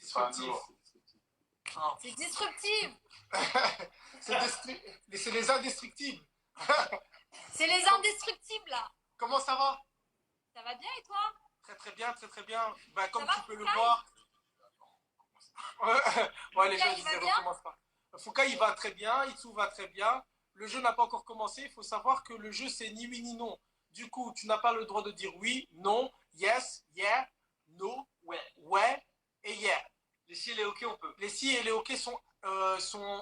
Disruptif. C'est disruptif. C'est les indestructibles. C'est les indestructibles, là. Comment ça va? Ça va bien et toi? Très très bien, très très bien. Ben, comme va, tu peux le Foucault? voir. Ouais, les gens Foucault, il disaient va bien? recommence pas. Foucault, il va très bien, Itsu va très bien. Le jeu n'a pas encore commencé. Il faut savoir que le jeu, c'est ni oui ni non. Du coup, tu n'as pas le droit de dire oui, non, yes, yeah, no, ouais et yeah. Les si et les ok, on peut. Les si et les ok sont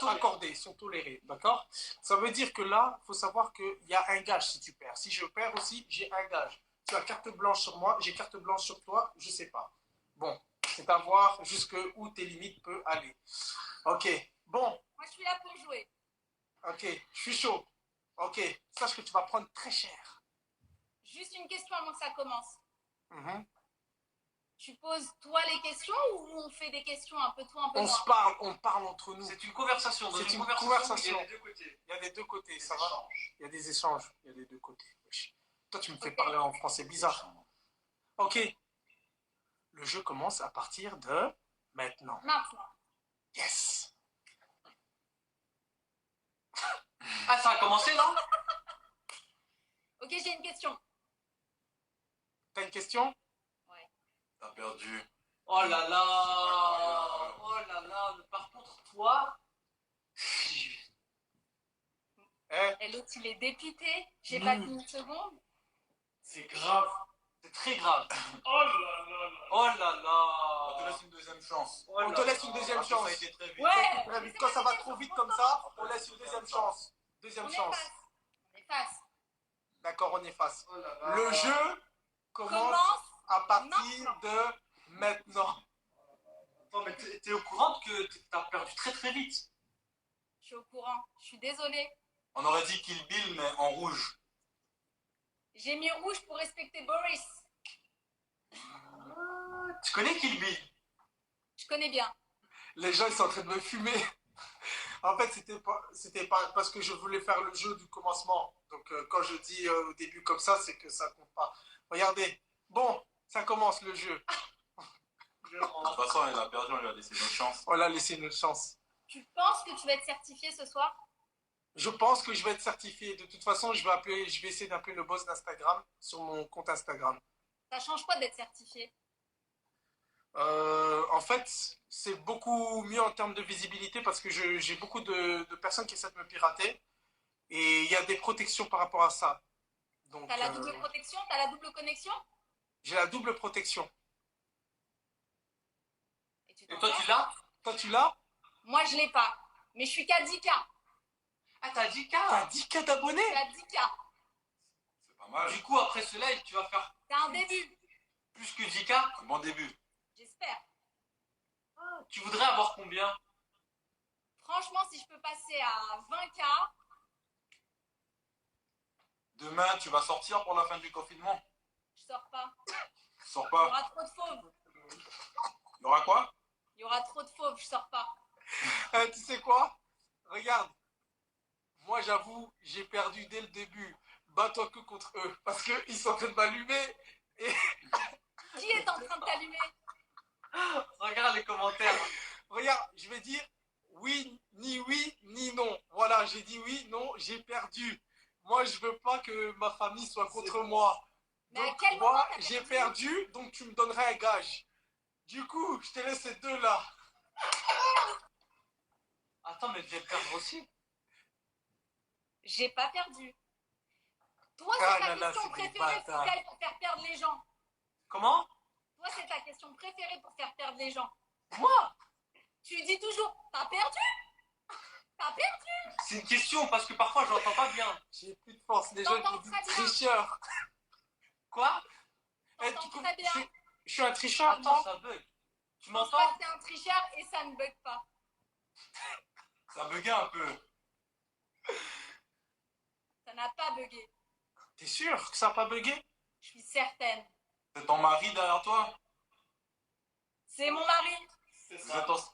accordés, sont tolérés, d'accord? Ça veut dire que là, il faut savoir qu'il y a un gage si tu perds. Si je perds aussi, j'ai un gage. Tu as carte blanche sur moi, j'ai carte blanche sur toi, je sais pas. Bon, c'est à voir jusqu'où tes limites peuvent aller. Ok, bon. Moi, je suis là pour jouer. Ok, je suis chaud. Ok, sache que tu vas prendre très cher. Juste une question avant que ça commence. Mm-hmm. Tu poses toi les questions ou on fait des questions un peu toi, un peu On moi? se parle, on parle entre nous. C'est une conversation. C'est une conversation. Il y a des deux côtés. Il y a des deux côtés, ça va? Il y a des échanges, il y a des deux côtés. Toi, tu me fais parler en français bizarre. Ok. Le jeu commence à partir de maintenant. Maintenant. Yes. Ah, ça a commencé, non? Ok, j'ai une question. T'as une question? Ouais. T'as perdu. Oh là là. Oh là là. Par contre, toi... Et l'autre, il est dépité. J'ai pas tenu une seconde. C'est grave. C'est très grave. Oh là là là. Oh là là. On te laisse une deuxième chance. On te laisse une deuxième Parce que ça chance. a été très vite. Ouais. Très vite. Quand ça va trop vite comme ça, on laisse une deuxième chance. Deuxième On chance. efface. On efface. D'accord, on efface. Oh là là. Le jeu commence à partir de maintenant. Attends, mais t'es au courant que t'as perdu très très vite? Je suis au courant. Je suis désolée. On aurait dit Kill Bill, mais en rouge. J'ai mis rouge pour respecter Boris. Tu connais Kill Bill? Je connais bien. Les gens, ils sont en train de me fumer. En fait, c'était pas parce que je voulais faire le jeu du commencement. Donc, quand je dis au début comme ça, c'est que ça compte pas. Regardez. Bon, ça commence le jeu. De toute façon, elle a perdu, on lui a laissé notre chance. On l'a laissé une chance. Tu penses que tu vas être certifié ce soir? Je pense que je vais être certifié. De toute façon, je vais essayer d'appeler le boss d'Instagram sur mon compte Instagram. Ça change quoi d'être certifié? En fait, c'est beaucoup mieux en termes de visibilité parce que j'ai beaucoup de personnes qui essaient de me pirater et il y a des protections par rapport à ça. Donc, T'as la double protection? T'as la double connexion? j'ai la double protection. Et toi, tu l'as? Toi, tu l'as? Moi, je l'ai pas. Mais je suis qu'à 10K. Ah, t'as 10K. T'as 10K d'abonnés? Je suis à 10K. C'est pas mal. Du coup, après ce live, tu vas faire C'est un début. plus que 10K. Un bon début. J'espère. Tu voudrais avoir combien? Franchement, si je peux passer à 20K, Demain, tu vas sortir pour la fin du confinement? je sors pas. Sors Il y pas. aura trop de fauves. Il y aura quoi? Il y aura trop de fauves, je sors pas. Tu sais quoi? Regarde. Moi, j'avoue, j'ai perdu dès le début. Bats-toi que contre eux. Parce qu'ils sont en train de m'allumer. Et... Qui est en train de t'allumer? Regarde les commentaires. Regarde, je vais dire oui, ni non. Voilà, j'ai dit oui, non, j'ai perdu. Moi, je veux pas que ma famille soit contre moi. Mais à Donc, quel moment moi, t'as j'ai perdu? perdu, donc tu me donnerais un gage. Du coup, je te laisse ces deux-là. Attends, mais je vais perdre aussi. J'ai pas perdu. Toi, Ah c'est ta là là, question c'est des préférée bâtards. pour faire perdre les gens. Comment? Toi, c'est ta question préférée pour faire perdre les gens. Moi? Tu dis toujours, t'as perdu? T'as perdu? C'est une question parce que parfois, je n'entends pas bien. J'ai plus de force. Les gens T'entends qui disent très bien. tricheur. Quoi? Eh, T'entends très bien. je suis un tricheur, Attends, moi. ça bug. Tu Je pense m'entends? pas que t'es un tricheur et ça ne bug pas. Ça buguait un peu. Ça n'a pas bugué. T'es sûr que ça n'a pas bugué? Je suis certaine. C'est ton mari derrière toi? C'est mon mari. C'est Vous êtes en-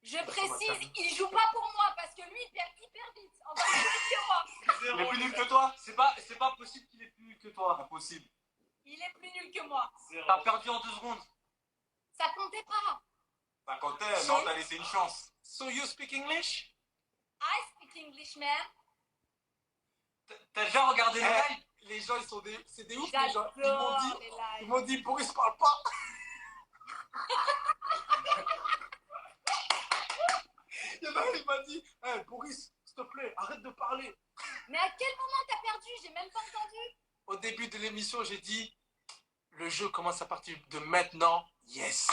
Je précise, il joue pas pour moi parce que lui, il perd hyper vite. Encore plus vite que moi. Il est plus nul que toi? C'est pas possible qu'il ait plus nul que toi. Impossible. Il est plus nul que moi. T'as perdu en 2 secondes. Ça comptait pas. T'as compté, non, t'as laissé une chance. So you speak English? I speak English, man. T'as déjà regardé le live? Les gens, c'est des ouf, les gens. J'adore les Ils lives. m'ont dit, Boris, parle pas. Il y en a un, il m'a dit, hey, Boris, s'il te plaît, arrête de parler. Mais à quel moment t'as perdu? J'ai même pas entendu. Au début de l'émission, j'ai dit, le jeu commence à partir de maintenant. Yes.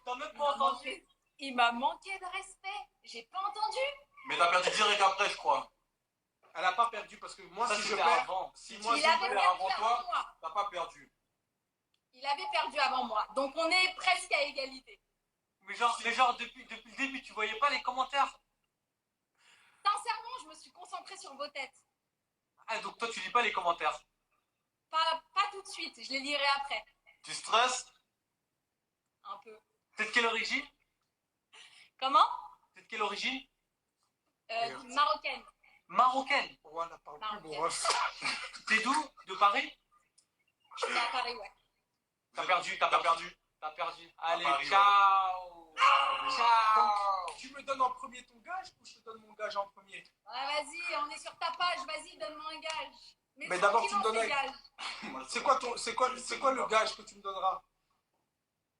T'as même pas entendu? Il m'a manqué de respect. J'ai pas entendu. Mais t'as perdu direct après, je crois. Elle n'a pas perdu parce que moi, Ça, si je c'était perds, avant. si moi, Il je avait perds, perdu avant avant toi. moi. T'as pas perdu. Il avait perdu avant moi. Donc on est presque à égalité. Mais genre depuis le début, tu voyais pas les commentaires? Sincèrement, je me suis concentrée sur vos têtes. Ah, donc toi, tu lis pas les commentaires? Pas tout de suite. Je les lirai après. Tu stresses? Un peu. T'es de quelle origine? Comment? T'es de quelle origine? Marocaine. Marocaine. voilà, parle plus, Marocaine. mon ref. T'es d'où? De Paris? Je suis à Paris, ouais. T'as perdu. T'as perdu. Allez, Paris, ciao. Ciao. Tu me donnes en premier ton gage ou je te donne mon gage en premier? Ouais, vas-y, on est sur ta page. Vas-y, donne-moi un gage. Mais d'abord, tu me donnes un gage. C'est quoi le gage que tu me donneras?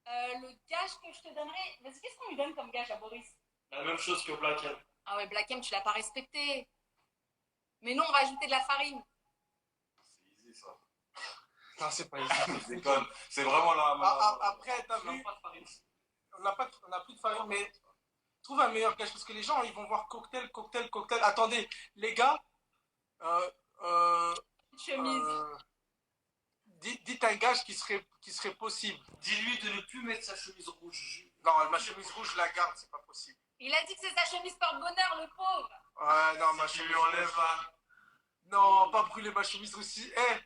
Le gage que je te donnerai. Vas-y, qu'est-ce qu'on lui donne comme gage à Boris? La même chose que Black M. Ah ouais, Black M, tu l'as pas respecté. Mais non, on va ajouter de la farine. C'est easy, ça. Non, c'est pas Je déconne. C'est vraiment là. Après, t'as vu, on n'a plus de farine, mais trouve un meilleur gage parce que les gens, ils vont voir cocktail. Attendez, les gars, Chemise. dites un gage qui serait possible. Dis-lui de ne plus mettre sa chemise rouge. Non, ma chemise rouge, je la garde, c'est pas possible. Il a dit que c'est sa chemise porte-bonheur, le pauvre. Ouais, non, ma Tu chemise lui enlèves rouge. Non, pas brûler ma chemise aussi. Eh,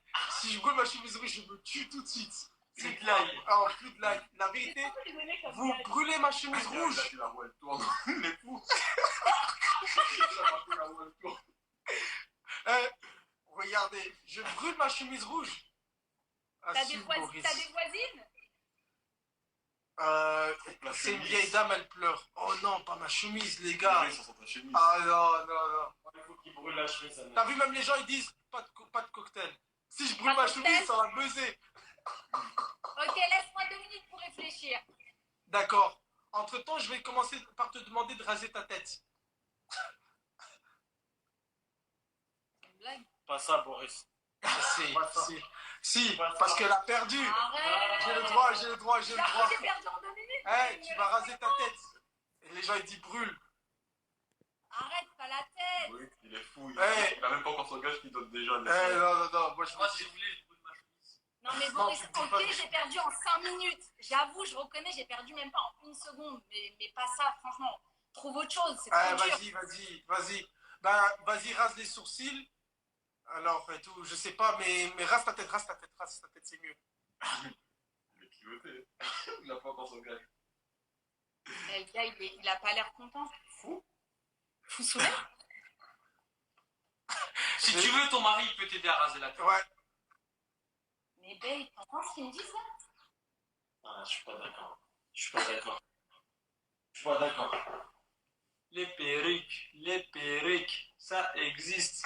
si je brûle ma chemise rouge, je me tue tout de suite. Plus de l'ail. Ah, plus de l'ail. La vérité, vous brûlez ma chemise rouge. Là, la roue, elle tourne. Les fous. La roue, elle tourne. Eh, regardez, je brûle ma chemise rouge. T'as des, Assume, voisines, Boris. t'as des voisines? C'est une vieille dame, elle pleure. Oh non, pas ma chemise, les gars. Sur ta chemise. Ah non. Il faut qu'il brûle la chemise. T'as vu, même les gens, ils disent pas de cocktail. Si je brûle Pas ma de chemise, cocktail. ça va buzzer. Ok, laisse-moi 2 minutes pour réfléchir. D'accord. Entre-temps, je vais commencer par te demander de raser ta tête. C'est une blague. Pas ça, Boris. Si, parce qu'elle a perdu. Arrête. J'ai le droit. J'avoue, j'ai perdu en 2 minutes. Eh, tu vas raser ta tête. Et les gens, ils disent brûle. Arrête, pas la tête. Oui, il est fou. Eh. Il a même pas encore son gage qui donne déjà. Eh, non. Moi, je Moi, si vous voulez, je brûle ma chemise. Non mais Non, Boris, tu me dis pas ok, que- j'ai perdu en 5 minutes. J'avoue, je reconnais, j'ai perdu même pas en 1 seconde. Mais pas ça, franchement. Trouve autre chose, c'est Eh, trop dur. vas-y. Ben, vas-y, rase les sourcils. Alors, et tout, je sais pas, mais rase ta tête, c'est mieux. Il est piloté. Il a pas encore son gage. Eh, le gars, il a pas l'air content. Fou soulé. Si tu veux, ton mari, il peut t'aider à raser la tête. Ouais. Mais babe, t'entends ce qu'il me dit ça? Ah, je suis pas d'accord. Je suis pas d'accord. Les perruques, ça existe.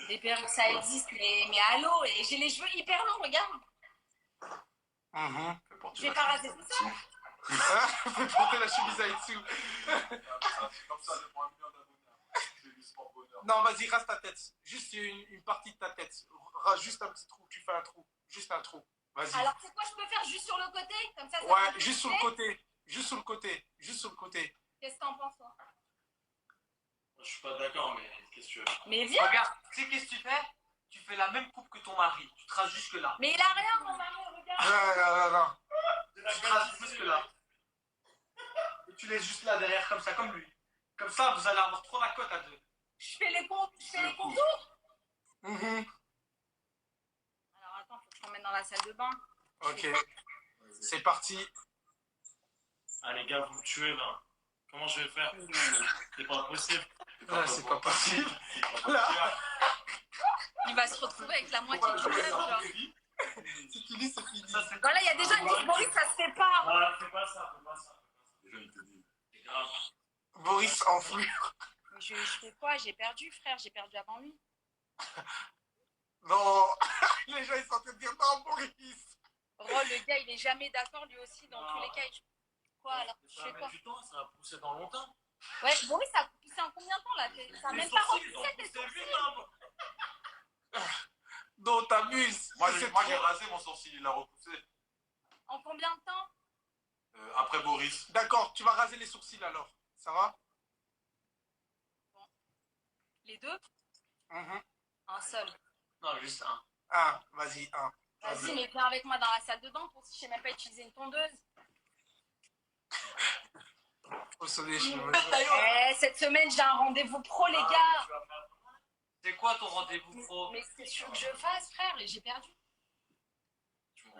Les perruques, ça existe, mais allô, et j'ai les cheveux hyper longs, regarde. Je vais pas raser tout ça. Fais porter la chemise à Itsu. C'est comme ça, je prends 1 million d'abonnés. C'est du sport bonheur. Non, vas-y, rase ta tête. Juste une partie de ta tête. Rase juste un petit trou. Tu fais un trou. Juste un trou. Vas-y. Alors, c'est quoi, je peux faire juste sur le côté? Comme ça, ça Ouais, fait juste sur bouger. le côté. Juste sur le côté. Qu'est-ce que t'en penses, toi? Je suis pas d'accord, mais qu'est-ce que tu veux? Mais viens. Regarde, tu sais qu'est-ce que tu fais? Tu fais la même coupe que ton mari. Tu traces jusque là. Mais il a rien, mon mari, regarde. Non. Tu traces jusque là. Et tu laisses juste là derrière, comme ça, comme lui. Comme ça, vous allez avoir trop la cote à deux. Je fais les contours. Mhm. Alors, attends, faut que je t'emmène dans la salle de bain. Ok. C'est parti. Ah, les gars, vous me tuez là. Comment je vais faire? C'est pas possible. C'est pas possible. Il va se retrouver avec la moitié du monde, genre. Si tu fini, c'est fini. Ça, c'est... Voilà, il y a déjà une disent Boris, ça se fait pas. Ah, fais pas ça, fais pas ça. Déjà, il te dit. C'est grave. Boris en flux. Mais je fais quoi? J'ai perdu, frère, j'ai perdu avant lui. Non, les gens, ils sont en train de dire non, Boris. Oh, le gars, il est jamais d'accord, lui aussi, dans tous les cas. Quoi alors? Je Ça fais va quoi? mettre du temps, ça va pousser dans longtemps. Ouais, Boris, ça a poussé en combien de temps là? Ça a Les même pas sourcils, ils ont repoussé tes poussé sourcils. vite, hein. Non, t'amuses. Moi, C'est j'ai trop. rasé mon sourcil, il l'a repoussé. En combien de temps? Après Boris. D'accord, tu vas raser les sourcils alors. Ça va? Les deux? Mhm. Un seul. Non, juste un. Un, vas-y, un. Vas-y, mais viens avec moi dans la salle de bain pour si je sais même pas utiliser une tondeuse. Faut sonner les cheveux. Cette semaine, j'ai un rendez-vous pro, les Ah, gars. mais tu vas faire- C'est quoi ton rendez-vous pro? Mais c'est sûr que je fasse, frère, et j'ai perdu.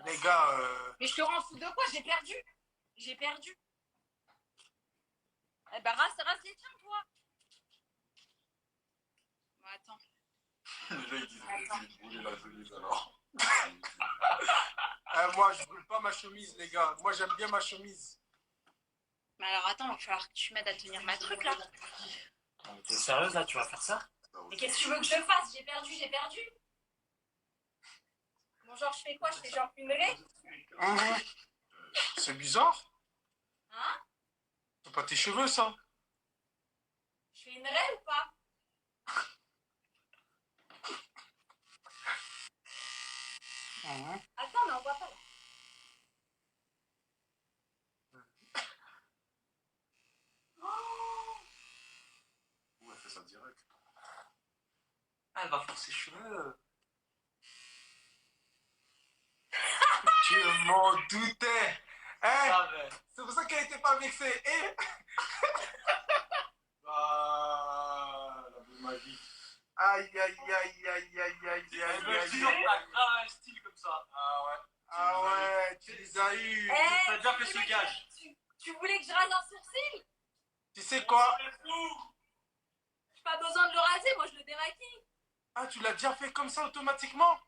Les gars, Mais je te rends fou de quoi? J'ai perdu. J'ai perdu. Eh ben, rase les tiens, toi. Bon, attends. Déjà, ils disent brûler la chemise alors. moi, je brûle pas ma chemise, les gars. Moi, j'aime bien ma chemise. Mais alors, attends, il va falloir que tu m'aides à tenir ma truc, là. T'es sérieuse là, tu vas faire ça? Mais qu'est-ce que tu veux que je fasse? J'ai perdu, j'ai perdu. Bon, genre, je fais quoi? Je fais genre une raie? Mhm. C'est bizarre. Hein? C'est pas tes cheveux, ça. Je fais une raie ou pas? Mhm. Attends, mais on voit pas. Ouh, elle fait ça direct. Ah, elle va faire ses cheveux. Tu m'en doutais. Hein? Ah, mais... C'est pour ça qu'elle était pas vexée. Et... Ah, la boule magique. Aïe, aïe, aïe, aïe, aïe, aïe, Elle aïe, veut aïe, toujours aïe. t'as grave un style comme ça. Ah ouais. Ah ouais, tu les as eu. T'as déjà fait ce gage. Tu voulais que je rase un sourcil? Tu sais quoi? J'ai pas besoin de le raser, moi je le démaquille. Ah, tu l'as déjà fait comme ça automatiquement?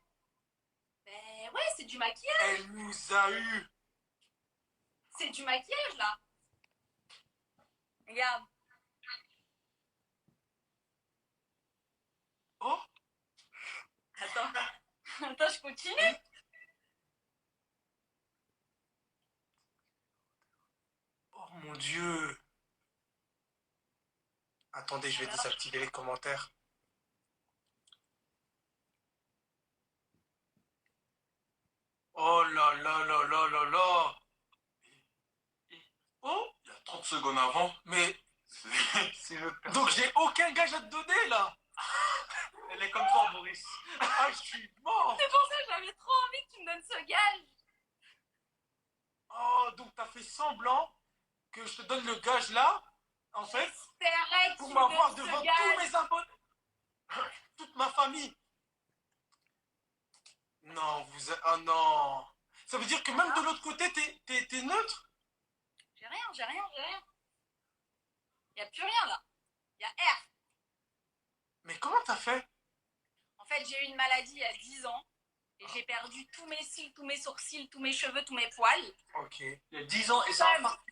Ben ouais, c'est du maquillage. Elle nous a eu. C'est du maquillage là. Regarde. Oh, Attends. Attends, je continue. oh mon Dieu. Attendez, je vais désactiver les commentaires. Oh là là là là là là. Oh, Il y a 30 secondes avant. mais C'est le donc j'ai aucun gage à te donner là. Elle est comme toi, Boris. Ah, je suis mort. C'est pour ça que j'avais trop envie que tu me donnes ce gage. Oh, donc t'as fait semblant que je te donne le gage là, en fait, C'est vrai que pour tu m'avoir me donnes devant ce gage. tous mes abonnés, toute ma famille. Non, vous êtes... Oh non. Ça veut dire que même de l'autre côté, t'es neutre? J'ai rien. Y a plus rien là. Y a R. Mais comment t'as fait? En fait, j'ai eu une maladie il y a 10 ans. Et j'ai perdu tous mes cils, tous mes sourcils, tous mes cheveux, tous mes poils. Ok. Il y a 10 ans et ça a pas...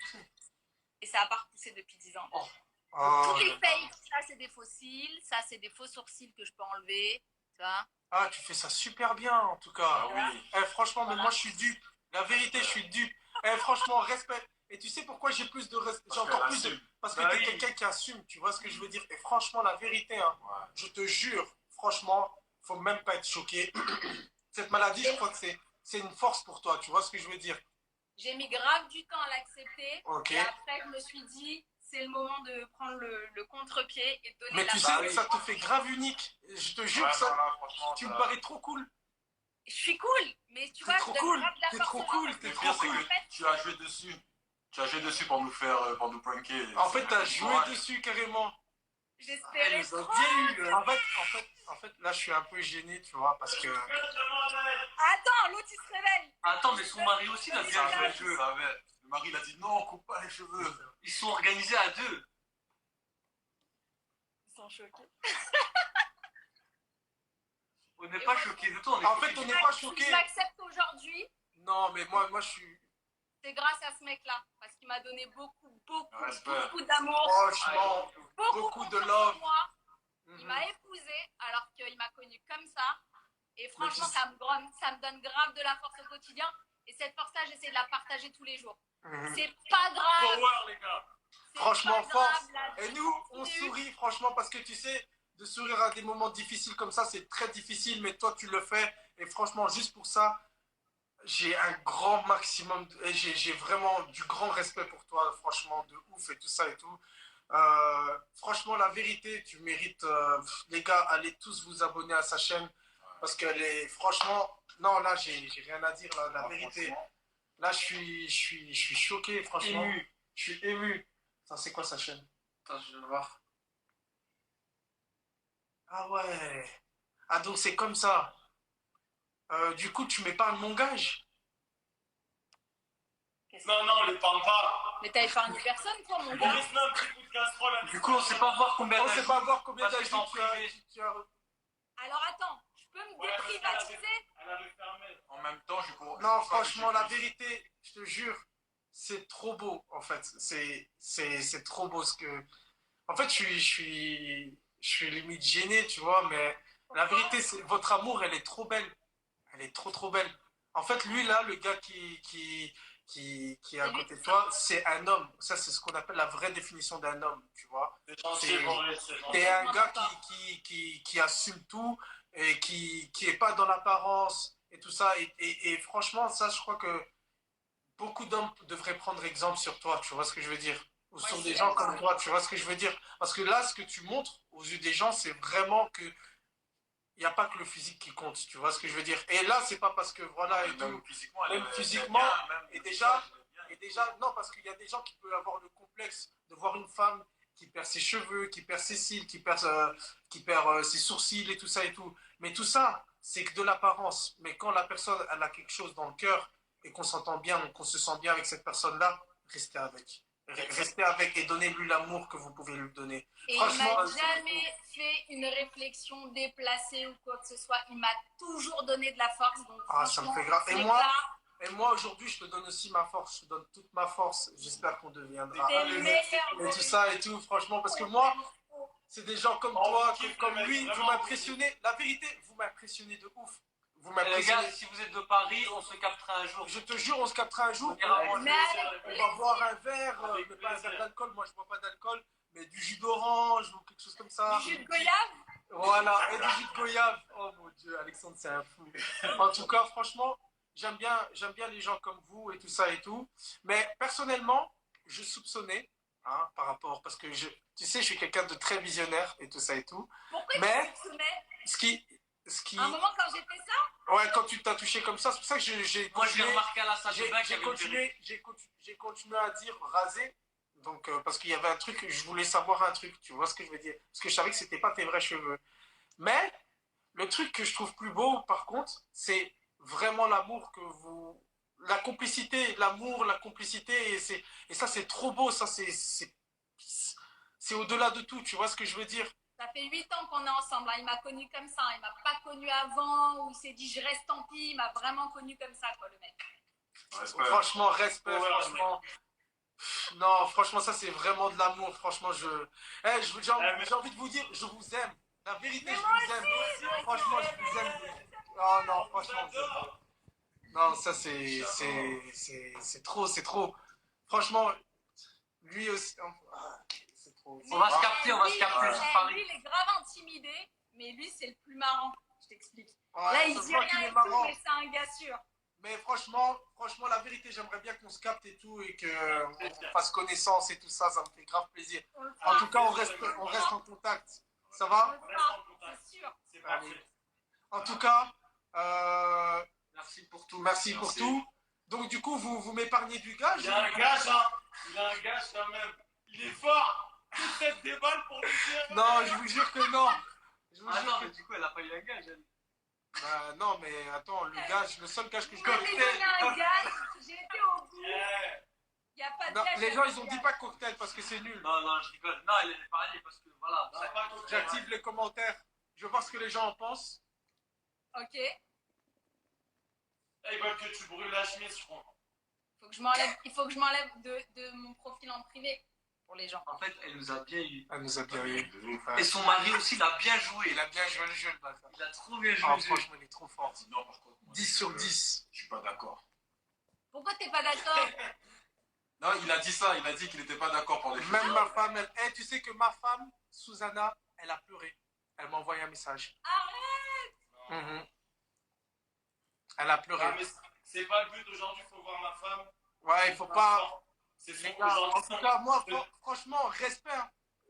Et ça a pas repoussé depuis 10 ans. Oh, Tous les fakes, ça c'est des faux cils, ça c'est des faux sourcils que je peux enlever. Tu vois? ah, tu fais ça super bien, en tout cas. Ah oui. Eh, franchement, mais moi, je suis dupe. La vérité, je suis dupe. Eh, franchement, respect. Et tu sais pourquoi j'ai plus de respect? J'ai encore plus de... Parce que Bah t'es oui. quelqu'un qui assume, tu vois ce que je veux dire? Et franchement, la vérité, hein, Ouais. je te jure, franchement, faut même pas être choqué. Cette maladie, je crois que c'est une force pour toi, tu vois ce que je veux dire? J'ai mis grave du temps à l'accepter. Ok. Et après, je me suis dit, c'est le moment de prendre le contre-pied et de donner Mais la tu sais, parole. ça te fait grave unique. Je te jure, Ouais, ça, non, là, franchement, tu ça- me parais trop cool. Je suis cool, mais tu T'es vois, trop je donne cool, grave de la t'es force trop aux gens cool, parce t'es Le que trop pire, c'est cool. que tu as joué dessus. Tu as joué dessus pour nous faire, pour nous pranker. En fait, t'as joué Ouais. dessus carrément. J'espérais Elle nous a trop. bien eu. En fait, là, je suis un peu gêné, tu vois, parce que... Attends, l'autre il se réveille. Attends, mais son mari aussi, il a Ça bien joué fait le je jeu. savais. Le mari, il a dit non, coupe pas les cheveux. Ils sont organisés à deux. Ils sont choqués. On n'est pas choqué de tout, on est En choqué fait, on du- n'est pas Si choqué. je l'accepte aujourd'hui, Non, mais moi, je suis. c'est grâce à ce mec-là. Parce qu'il m'a donné beaucoup, beaucoup, Respect. beaucoup d'amour. Franchement, beaucoup de love. Pour moi. Il Mhm. m'a épousée alors qu'il m'a connue comme ça. Et franchement, tu- ça me donne grave de la force au quotidien. Et cette force-là, j'essaie de la partager tous les jours. Mhm. C'est pas grave. Power, les gars. C'est Franchement, pas grave, force. la Et vie nous, on continue. sourit, franchement, parce que tu sais, de sourire à des moments difficiles comme ça, c'est très difficile, mais toi, tu le fais. Et franchement, juste pour ça, j'ai un grand maximum, et j'ai vraiment du grand respect pour toi, franchement, de ouf et tout ça et tout. Franchement, la vérité, tu mérites, les gars, allez tous vous abonner à sa chaîne, parce qu'elle est, franchement, non, là, j'ai rien à dire, là, la vérité. Là, je suis choqué, franchement. Ému. Je suis ému. Ça, c'est quoi sa chaîne? Attends, je vais le voir. Ah ouais. Ah, donc c'est comme ça. Du coup, tu m'épargnes mon gage? Non, non, on les parle pas. Mais t'as épargné personne, toi, mon On gars. laisse un petit coup de casserole. à Du coup, on sait pas voir combien On sait pas voir combien parce que d'ajouts c'est en tu as, privé. tu as- Alors attends, je peux me Ouais, parce déprivatiser. Elle avait fermé. En même temps, je cours. Non, franchement, la vérité, je te jure, c'est trop beau, en fait. C'est trop beau ce que. En fait, je suis limite gêné, tu vois, mais la vérité, c'est votre amour, elle est trop belle. Elle est trop, trop belle. En fait, lui, là, le gars qui est à côté de toi, c'est un homme. Ça, c'est ce qu'on appelle la vraie définition d'un homme, tu vois. C'est gentil, C'est- Maurice, c'est gentil. T'es un gars qui assume tout et qui est pas dans l'apparence et tout ça. Et franchement, ça, je crois que beaucoup d'hommes devraient prendre exemple sur toi, tu vois ce que je veux dire? Ou sur Ouais, des c'est gens vrai. comme toi, tu vois ce que je veux dire? Parce que là, ce que tu montres aux yeux des gens, c'est vraiment que il n'y a pas que le physique qui compte, tu vois ce que je veux dire? Et là, c'est pas parce que voilà et tout. Même physiquement, Même elle est physiquement, bien, même et le déjà- visage, elle est bien. Et déjà, non, parce qu'il y a des gens qui peuvent avoir le complexe de voir une femme qui perd ses cheveux, qui perd ses cils, qui perd ses sourcils et tout ça et tout. Mais tout ça, c'est que de l'apparence. Mais quand la personne elle a quelque chose dans le cœur et qu'on s'entend bien, qu'on se sent bien avec cette personne-là, restez avec. Restez avec et donnez-lui l'amour que vous pouvez lui donner. Et il Franchement, m'a jamais fait une réflexion déplacée ou quoi que ce soit. Il m'a toujours donné de la force. Donc, Ah, ça me franchement, fait grave. ce Et mec-là, moi aujourd'hui, je te donne aussi ma force. Je te donne toute ma force. J'espère qu'on deviendra t'es le amis. meilleur. Et tout ça et tout, franchement, parce que moi, c'est des gens comme toi, comme lui, vous vraiment. m'impressionnez. La vérité, vous m'impressionnez de ouf. Vous Les gars, m'impressionnez. si vous êtes de Paris, on se captera un jour. Je te jure, on se captera un jour. On ira manger. Mais avec On va boire un verre, Avec mais pas un plaisir. verre d'alcool. Moi, je bois pas d'alcool, mais du jus d'orange ou quelque chose comme ça. du jus de goyave. Voilà, et du jus de goyave. Oh mon Dieu, Alexandre, c'est un fou. En tout cas, franchement, j'aime bien les gens comme vous et tout ça et tout. Mais personnellement, je soupçonnais, hein, par rapport, parce que tu sais, je suis quelqu'un de très visionnaire et tout ça et tout. Pourquoi Mais- tu soupçonnais Ce qui, À un moment, quand j'ai fait ça, ouais, quand tu t'as touché comme ça, c'est pour ça que j'ai Moi, je l'ai continué, remarqué à la salle de bain qu'il y avait une perruque. j'ai continué à dire raser. Donc, parce qu'il y avait un truc, je voulais savoir un truc, tu vois ce que je veux dire? Parce que je savais que c'était pas tes vrais cheveux. Mais, le truc que je trouve plus beau, par contre, c'est vraiment l'amour que vous, la complicité, l'amour, la complicité, et ça, c'est trop beau, ça, c'est au-delà de tout, tu vois ce que je veux dire? ça fait 8 ans qu'on est ensemble. Hein. Il m'a connu comme ça. Il m'a pas connu avant, où il s'est dit je reste tant pis. Il m'a vraiment connu comme ça, quoi, le mec. Respect. Franchement, respect, Ouais, franchement. Non, franchement, ça, c'est vraiment de l'amour. Franchement, j'ai envie de vous dire, je vous aime. La vérité, je vous aime. Franchement, je vous aime. Oh non, franchement. Non, ça, c'est trop, c'est trop. Franchement, lui aussi. C'est trop. On va se capter, on va se capter Lui, sur lui, Paris. il est grave intimidé, mais lui, c'est le plus marrant. Je t'explique. Ouais, Là, il ça dit se voit qu'il rien est et tout, marrant. mais c'est un gars sûr. Mais franchement, la vérité, j'aimerais bien qu'on se capte et tout et qu'on fasse connaissance et tout ça. Ça me fait grave plaisir. On le En fera, tout cas, on reste en contact. Ça va? on le fera, c'est sûr. C'est parfait. En tout cas, Merci pour tout. merci pour tout. Donc, du coup, vous m'épargnez du gage? Il a un gage, hein. Il a un gage quand même. Il est fort. Toute cette déballe pour lui dire. Non, je vous jure que non. Je vous Ah jure non, que... mais du coup, elle a pas eu un gage, elle. Bah, non, mais attends, le seul gage que je Vous m'avez peux... donné un gage, j'ai été au bout. Eh, Il n'y a pas de Non, gage. les gens, ils ont dit pas cocktail parce que c'est nul. Non, non, je rigole. Non, elle est parlée parce que voilà. non, pas tout. J'active les commentaires. Je veux voir ce que les gens en pensent. Ok. Là, ils veulent que tu brûles la chemise, je crois. Il faut que je m'enlève de mon profil en privé pour les gens. En fait, elle nous a bien eu. Elle nous a bien eu. Et son mari aussi, il a bien joué. Il a bien joué le jeu, le bâtard. Il a trop bien joué. Ah, le jeu. franchement, il est trop fort. Non, par contre, moi, 10 sur 10. Je suis pas d'accord. Pourquoi t'es pas d'accord? Non, il a dit ça, il a dit qu'il n'était pas d'accord pour les filles. Même ma femme, elle... tu sais que ma femme, Susanna, elle a pleuré. Elle m'a envoyé un message. Arrête! Mhm. Elle a pleuré. Ah, mais c'est pas le but aujourd'hui, il faut voir ma femme. Ouais, il faut pas... C'est Les son gars, en aujourd'hui. tout cas, moi, franchement, respect. Hein.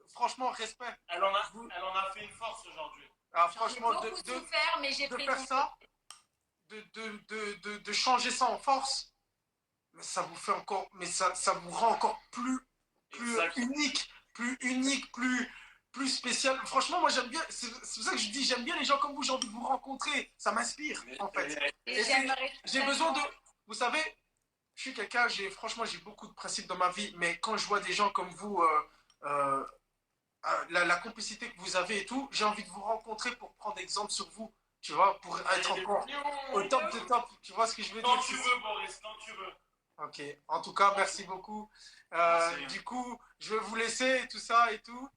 Franchement, respect. Elle en a fait une force aujourd'hui. Ah, J'ai franchement, beaucoup souffert, mais j'ai de pris faire mon ça, de changer ça en force, mais ça vous fait encore, mais ça vous rend encore plus Exactement. unique, plus spécial. Franchement, moi j'aime bien, c'est pour ça que je dis, j'aime bien les gens comme vous, j'ai envie de vous rencontrer, ça m'inspire en fait. Et j'aimerais J'ai besoin de, vous savez, je suis quelqu'un, franchement, j'ai beaucoup de principes dans ma vie, mais quand je vois des gens comme vous, la complicité que vous avez et tout, j'ai envie de vous rencontrer pour prendre exemple sur vous, tu vois, pour être encore au top de top. Tu vois ce que je veux Quand dire? tu veux, Boris, quand tu veux. Ok. En tout cas, merci beaucoup. Du coup, je vais vous laisser et tout ça et tout.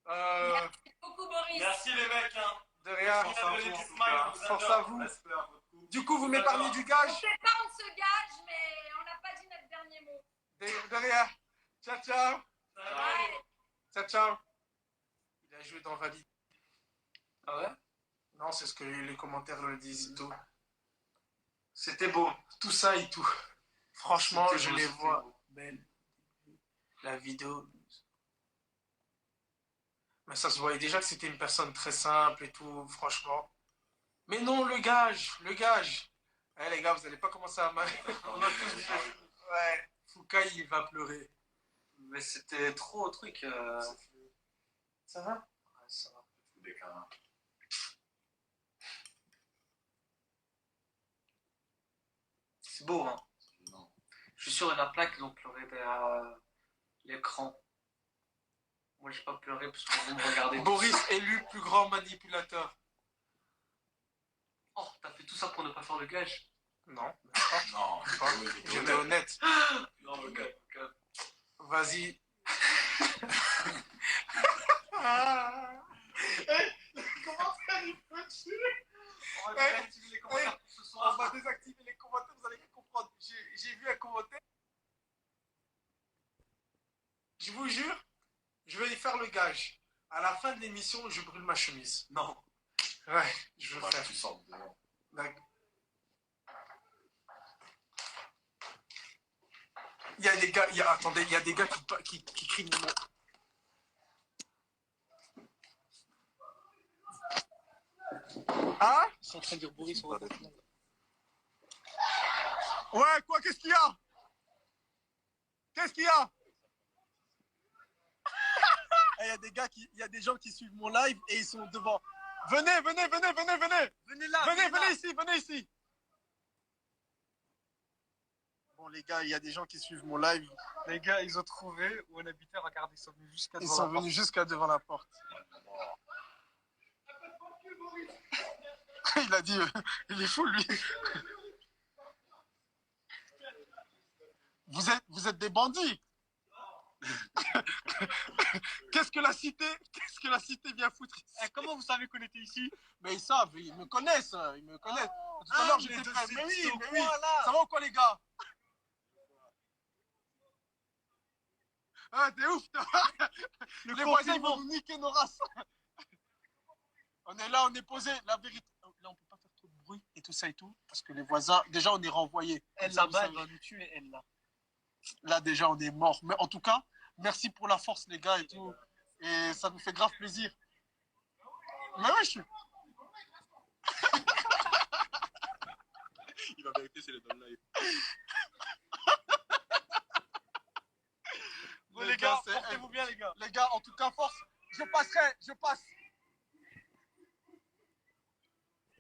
Merci beaucoup, Boris. Merci les mecs. Hein. De rien. Force à vous, en tout cas. Force à vous. Respect à votre couple. Du coup, vous Vous m'épargnez adore. du On gage. s'épargne ce gage, mais on n'a pas dit notre dernier mot. De rien. Ciao, ciao. Ouais. Ciao, ciao. Il a joué dans Valide. Ah ouais? Non, c'est ce que les commentaires le disent et tout. C'était beau. Tout ça et tout. Franchement, C'était je beau, les c'était vois beau. belles. La vidéo. Mais ça se voyait déjà que c'était une personne très simple et tout, franchement. Mais non, le gage. Eh les gars, vous n'allez pas commencer à mal. On a tous dit ça. Ouais, Foucault, il va pleurer. Mais c'était trop truc. Ça va? Ouais, ça va. Des câlins. C'est beau, hein. Non. Je suis sûr qu'il y en a plein qui ont pleuré derrière l'écran. Moi, j'ai pas pleuré parce qu'on vient de regarder. Boris élu plus grand manipulateur. Oh, t'as fait tout ça pour ne pas faire le gage? Non, Non, j'étais honnête. Non, le gars. Vas-y. Commentaires, il peut tuer. On va désactiver les commentaires pour ce On soir. va désactiver les commentaires, vous allez rien comprendre. J'ai vu un commentaire. Je vous jure, je vais y faire le gage. À la fin de l'émission, je brûle ma chemise. Non. Ouais, je veux Pas faire. que tu sortes dehors. D'accord. Il y a des gars, attendez, il y a des gars qui crient le mot. Hein? Ils sont en train de dire Boris, on va Ouais, quoi, qu'est-ce qu'il y a? Qu'est-ce qu'il y a? Il y a des gars il y a des gens qui suivent mon live et ils sont devant. Venez. Venez là. Venez ici. Bon, les gars, il y a des gens qui suivent mon live. Les gars, ils ont trouvé où on habitait. Regardez, ils sont venus jusqu'à Ils devant sont la porte. venus jusqu'à devant la porte. Il a dit, il est fou, lui. Vous êtes des bandits. Qu'est-ce que la cité vient foutre ici? Comment vous savez qu'on était ici? Mais ils savent, ils me connaissent. Tout à l'heure, j'étais prêt. Mais oui. Ça va ou quoi, les gars? Ah, t'es ouf, toi. Les voisins, ils vont nous niquer nos races. On est là, on est posé. La vérité. Là, on peut pas faire trop de bruit et tout ça et tout. Parce que les voisins, déjà, on est renvoyés. Elle Comme ça, là-bas, vous elle savez. va nous tuer, elle là. Là, déjà, on est mort. Mais en tout cas, merci pour la force, les gars, et tout. Et ça nous fait grave plaisir. Mais ouais, je suis. Il va vérifier si elle est dans le live. Bon, les gars, c'est- portez-vous bien, les gars. Les gars, en tout cas, force. Je passe